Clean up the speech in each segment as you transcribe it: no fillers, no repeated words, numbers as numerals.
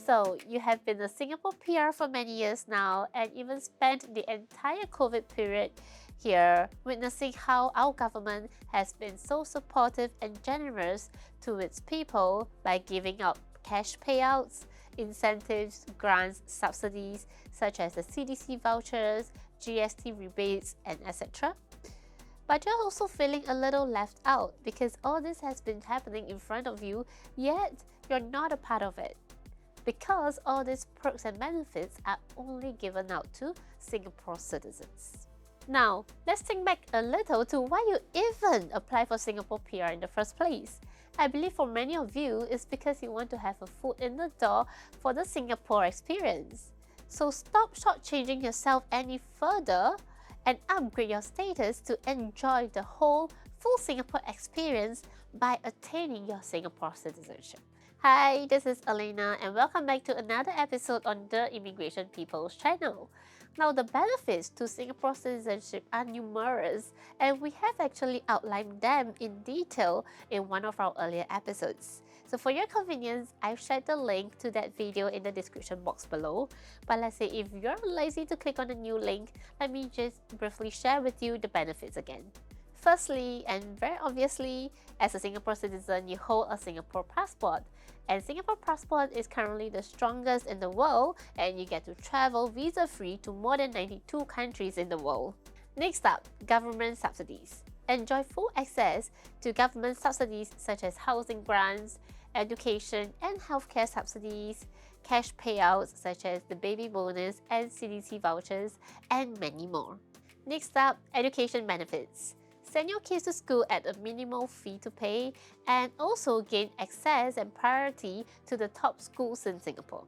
So you have been a Singapore PR for many years now and even spent the entire COVID period here, witnessing how our government has been so supportive and generous to its people by giving out cash payouts, incentives, grants, subsidies such as the CDC vouchers, GST rebates, and etc. But you're also feeling a little left out because all this has been happening in front of you, yet you're not a part of it. Because all these perks and benefits are only given out to Singapore citizens. Now, let's think back a little to why you even apply for Singapore PR in the first place. I believe for many of you, it's because you want to have a foot in the door for the Singapore experience. So stop shortchanging yourself any further and upgrade your status to enjoy the whole full Singapore experience by attaining your Singapore citizenship. Hi, this is Elena and welcome back to another episode on the Immigration People's channel. Now, the benefits to Singapore citizenship are numerous and we have actually outlined them in detail in one of our earlier episodes. So for your convenience, I've shared the link to that video in the description box below. But let's say if you're lazy to click on the new link, let me just briefly share with you the benefits again. Firstly, and very obviously, as a Singapore citizen, you hold a Singapore passport. And Singapore passport is currently the strongest in the world and you get to travel visa-free to more than 92 countries in the world. Next up, government subsidies. Enjoy full access to government subsidies such as housing grants, education and healthcare subsidies, cash payouts such as the baby bonus and CDC vouchers, and many more. Next up, education benefits. Send your kids to school at a minimal fee to pay and also gain access and priority to the top schools in Singapore.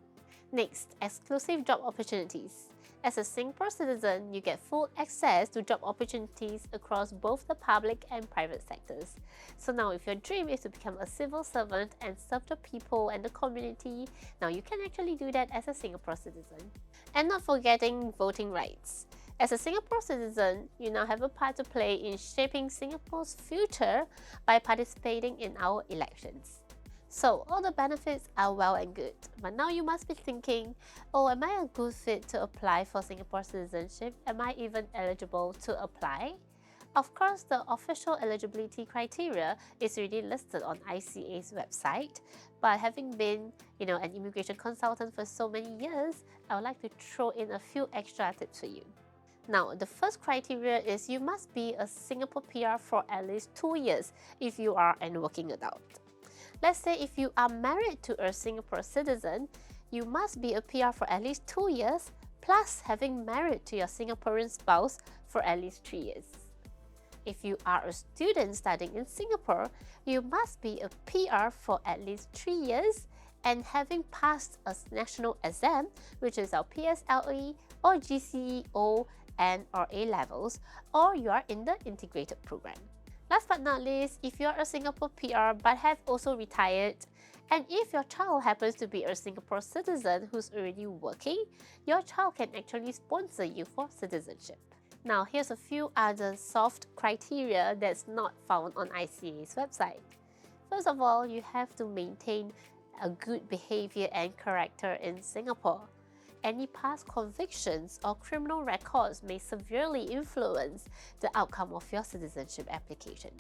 Next, exclusive job opportunities. As a Singapore citizen, you get full access to job opportunities across both the public and private sectors. So now if your dream is to become a civil servant and serve the people and the community, now you can actually do that as a Singapore citizen. And not forgetting voting rights. As a Singapore citizen, you now have a part to play in shaping Singapore's future by participating in our elections. So all the benefits are well and good, but now you must be thinking, oh, am I a good fit to apply for Singapore citizenship? Am I even eligible to apply? Of course, the official eligibility criteria is already listed on ICA's website, but having been, an immigration consultant for so many years, I would like to throw in a few extra tips for you. Now, the first criteria is you must be a Singapore PR for at least 2 years if you are a working adult. Let's say if you are married to a Singapore citizen, you must be a PR for at least 2 years, plus having married to your Singaporean spouse for at least 3 years. If you are a student studying in Singapore, you must be a PR for at least 3 years and having passed a national exam, which is our PSLE or GCE and or A levels, or you are in the integrated program. Last but not least, if you are a Singapore PR but have also retired, and if your child happens to be a Singapore citizen who's already working, your child can actually sponsor you for citizenship. Now, here's a few other soft criteria that's not found on ICA's website. First of all, you have to maintain a good behavior and character in Singapore. Any past convictions or criminal records may severely influence the outcome of your citizenship application.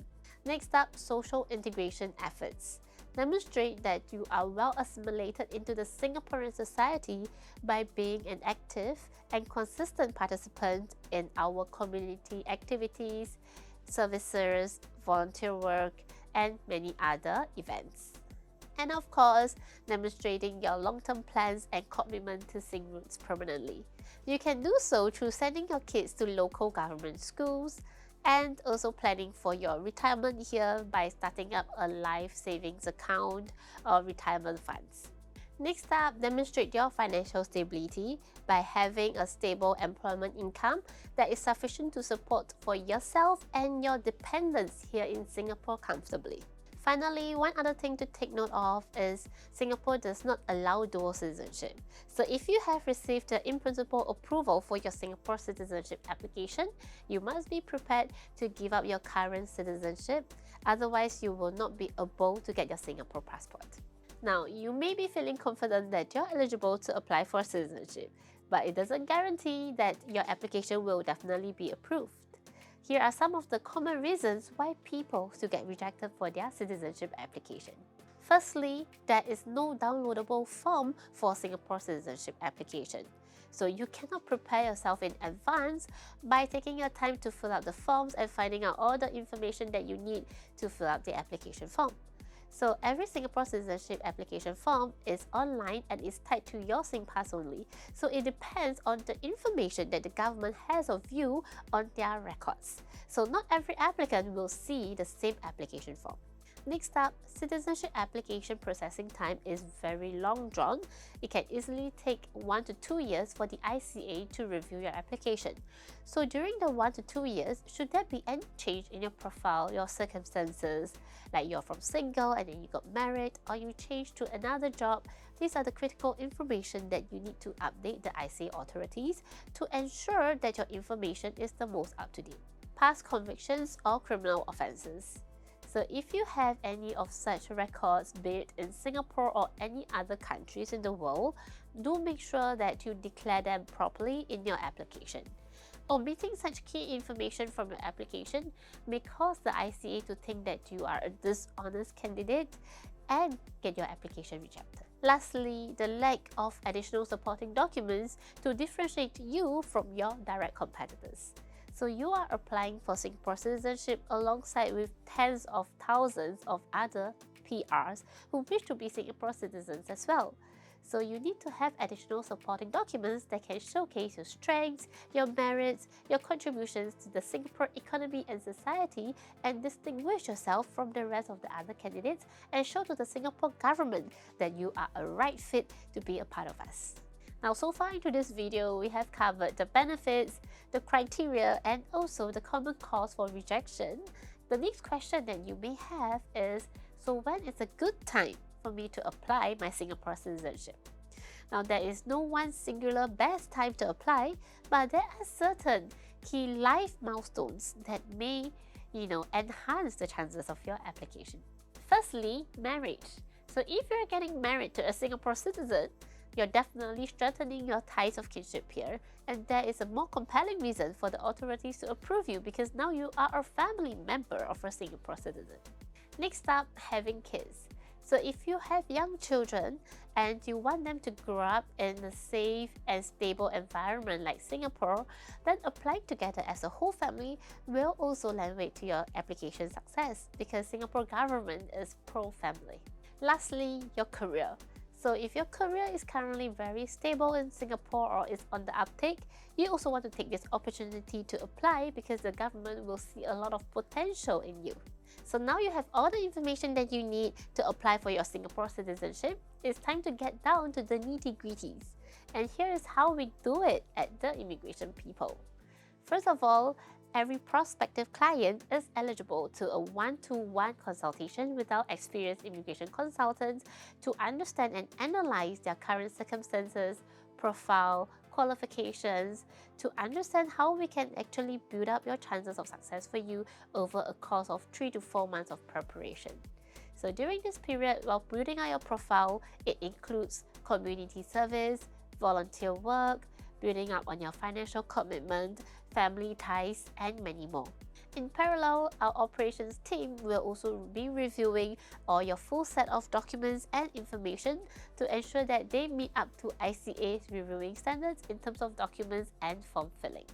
Next up, social integration efforts. Demonstrate that you are well assimilated into the Singaporean society by being an active and consistent participant in our community activities, services, volunteer work, and many other events. And of course, demonstrating your long-term plans and commitment to Sing Roots permanently. You can do so through sending your kids to local government schools and also planning for your retirement here by starting up a life savings account or retirement funds. Next up, demonstrate your financial stability by having a stable employment income that is sufficient to support for yourself and your dependents here in Singapore comfortably. Finally, one other thing to take note of is Singapore does not allow dual citizenship. So if you have received the in-principle approval for your Singapore citizenship application, you must be prepared to give up your current citizenship, otherwise you will not be able to get your Singapore passport. Now, you may be feeling confident that you're eligible to apply for citizenship, but it doesn't guarantee that your application will definitely be approved. Here are some of the common reasons why people still get rejected for their citizenship application. Firstly, there is no downloadable form for Singapore citizenship application. So you cannot prepare yourself in advance by taking your time to fill out the forms and finding out all the information that you need to fill out the application form. So every Singapore citizenship application form is online and is tied to your SingPass only. So it depends on the information that the government has of you on their records. So not every applicant will see the same application form. Next up, citizenship application processing time is very long drawn. It can easily take 1 to 2 years for the ICA to review your application. So during the 1 to 2 years, should there be any change in your profile, your circumstances, like you're from single and then you got married or you changed to another job, these are the critical information that you need to update the ICA authorities to ensure that your information is the most up to date. Past convictions or criminal offences. So if you have any of such records, be it in Singapore or any other countries in the world, do make sure that you declare them properly in your application. Omitting such key information from your application may cause the ICA to think that you are a dishonest candidate and get your application rejected. Lastly, the lack of additional supporting documents to differentiate you from your direct competitors. So you are applying for Singapore citizenship alongside with tens of thousands of other PRs who wish to be Singapore citizens as well. So you need to have additional supporting documents that can showcase your strengths, your merits, your contributions to the Singapore economy and society, and distinguish yourself from the rest of the other candidates and show to the Singapore government that you are a right fit to be a part of us. Now, so far into this video, we have covered the benefits, the criteria, and also the common cause for rejection. The next question that you may have is, so when is a good time for me to apply my Singapore citizenship? Now, there is no one singular best time to apply, but there are certain key life milestones that may, enhance the chances of your application. Firstly, marriage. So if you're getting married to a Singapore citizen, you're definitely strengthening your ties of kinship here, and there is a more compelling reason for the authorities to approve you because now you are a family member of a Singapore citizen. Next up, having kids. So if you have young children and you want them to grow up in a safe and stable environment like Singapore, then applying together as a whole family will also lend weight to your application success because Singapore government is pro-family. Lastly, your career. So if your career is currently very stable in Singapore or is on the uptake, you also want to take this opportunity to apply because the government will see a lot of potential in you. So now you have all the information that you need to apply for your Singapore citizenship. It's time to get down to the nitty-gritties. And here is how we do it at the Immigration People. First of all, every prospective client is eligible to a one-to-one consultation with our experienced immigration consultants to understand and analyze their current circumstances, profile, qualifications, to understand how we can actually build up your chances of success for you over a course of 3 to 4 months of preparation. So during this period, while building out your profile, it includes community service, volunteer work, building up on your financial commitment, family ties, and many more. In parallel, our operations team will also be reviewing all your full set of documents and information to ensure that they meet up to ICA's reviewing standards in terms of documents and form filling.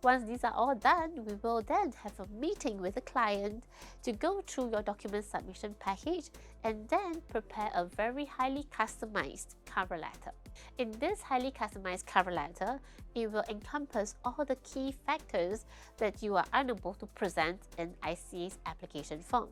Once these are all done, we will then have a meeting with the client to go through your document submission package and then prepare a very highly customized cover letter. In this highly customized cover letter, it will encompass all the key factors that you are unable to present in ICA's application form.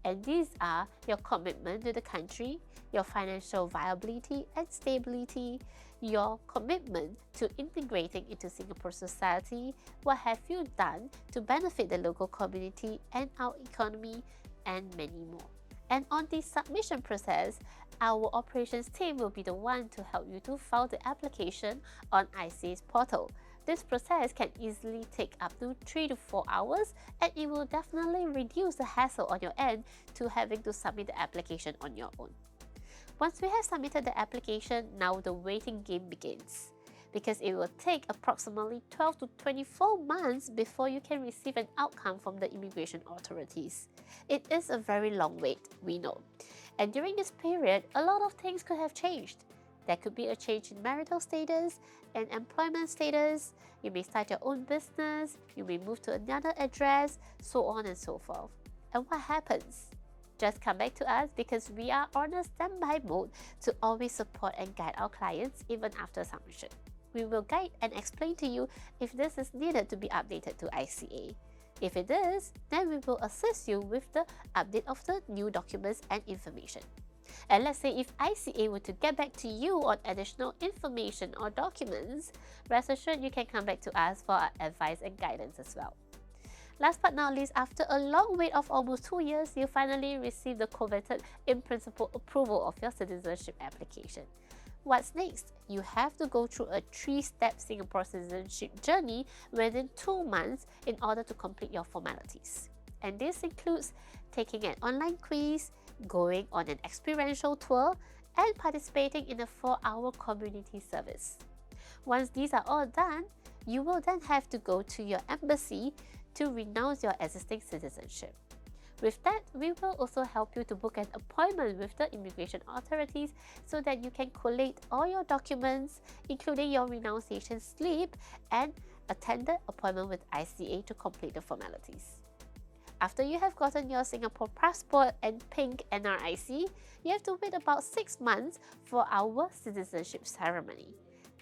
And these are your commitment to the country, your financial viability and stability, your commitment to integrating into Singapore society, what have you done to benefit the local community and our economy, and many more. And on the submission process, our operations team will be the one to help you to file the application on ICA's portal. This process can easily take up to 3 to 4 hours, and it will definitely reduce the hassle on your end to having to submit the application on your own. Once we have submitted the application, now the waiting game begins, because it will take approximately 12 to 24 months before you can receive an outcome from the immigration authorities. It is a very long wait, we know. And during this period, a lot of things could have changed. There could be a change in marital status and employment status. You may start your own business, you may move to another address, so on and so forth. And what happens? Just come back to us, because we are on a standby mode to always support and guide our clients even after submission. We will guide and explain to you if this is needed to be updated to ICA. If it is, then we will assist you with the update of the new documents and information. And let's say if ICA were to get back to you on additional information or documents, rest assured you can come back to us for our advice and guidance as well. Last but not least, after a long wait of almost 2 years, you finally receive the coveted in-principle approval of your citizenship application. What's next? You have to go through a 3-step Singapore citizenship journey within 2 months in order to complete your formalities. And this includes taking an online quiz, going on an experiential tour, and participating in a 4-hour community service. Once these are all done, you will then have to go to your embassy to renounce your existing citizenship. With that, we will also help you to book an appointment with the immigration authorities so that you can collate all your documents, including your renunciation slip, and attend the appointment with ICA to complete the formalities. After you have gotten your Singapore passport and pink NRIC, you have to wait about 6 months for our citizenship ceremony.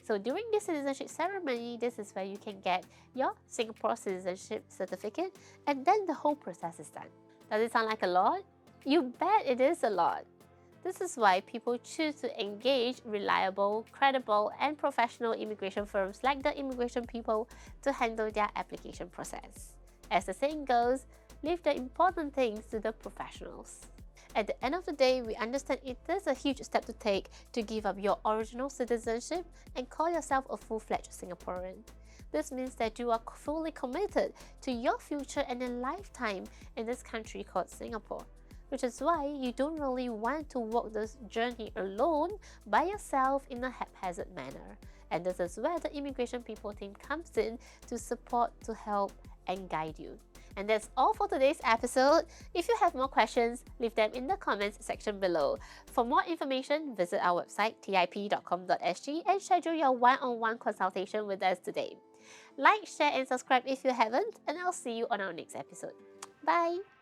So during this citizenship ceremony, this is where you can get your Singapore citizenship certificate, and then the whole process is done. Does it sound like a lot? You bet it is a lot. This is why people choose to engage reliable, credible, and professional immigration firms like the Immigration People to handle their application process. As the saying goes, leave the important things to the professionals. At the end of the day, we understand it is a huge step to take to give up your original citizenship and call yourself a full-fledged Singaporean. This means that you are fully committed to your future and a lifetime in this country called Singapore, which is why you don't really want to walk this journey alone by yourself in a haphazard manner. And this is where the Immigration People team comes in to support, to help, and guide you. And that's all for today's episode. If you have more questions, leave them in the comments section below. For more information, visit our website tip.com.sg and schedule your one-on-one consultation with us today. Like, share, and subscribe if you haven't, and I'll see you on our next episode. Bye!